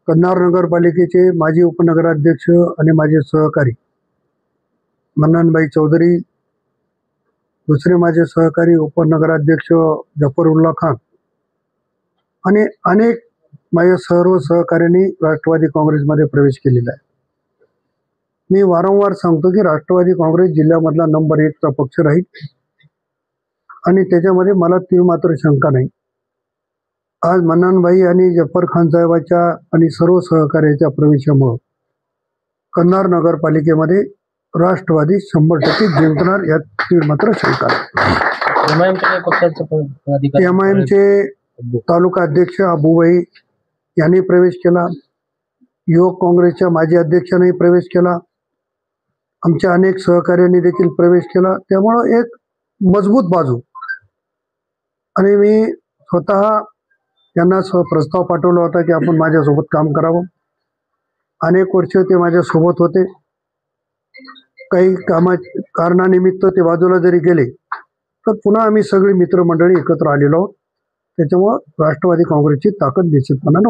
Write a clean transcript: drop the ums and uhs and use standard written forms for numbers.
कन्नड नगरपालिकेचे माजी उपनगराध्यक्ष आणि माझे सहकारी मन्नानभाई चौधरी, दुसरे माझे सहकारी उपनगराध्यक्ष जफरुल्ला खान आणि अनेक माझ्या सर्व सहकाऱ्यांनी राष्ट्रवादी काँग्रेसमध्ये प्रवेश केलेला आहे. मी वारंवार सांगतो की राष्ट्रवादी काँग्रेस जिल्ह्यामधला नंबर 1 चा पक्ष राहील आणि त्याच्यामध्ये मला तीळ मात्र शंका नाही. आज मन्नानभाई आणि जफर खान साहेबांच्या आणि सर्व सहकार्याच्या प्रवेशामुळे कन्नड नगरपालिकेमध्ये राष्ट्रवादी 100% जिंकणार यात तीळ मात्र शंका नाही. एमआयएमचे तालुका अध्यक्ष अबूभाई यांनी प्रवेश केला. युवक काँग्रेसच्या माजी अध्यक्षांनी प्रवेश केला. आमच्या अनेक सहकार्यांनी देखील प्रवेश केला. त्यामुळं एक मजबूत बाजू आणि मी स्वतः त्यांना प्रस्ताव पाठवला होता की आपण माझ्यासोबत काम करावं. अनेक वर्ष ते माझ्यासोबत होते. काही कारणानिमित्त ते बाजूला जरी गेले तर पुन्हा आम्ही सगळी मित्रमंडळी एकत्र आलेलो आहोत. त्याच्यामुळं राष्ट्रवादी काँग्रेसची ताकद निश्चितपणाने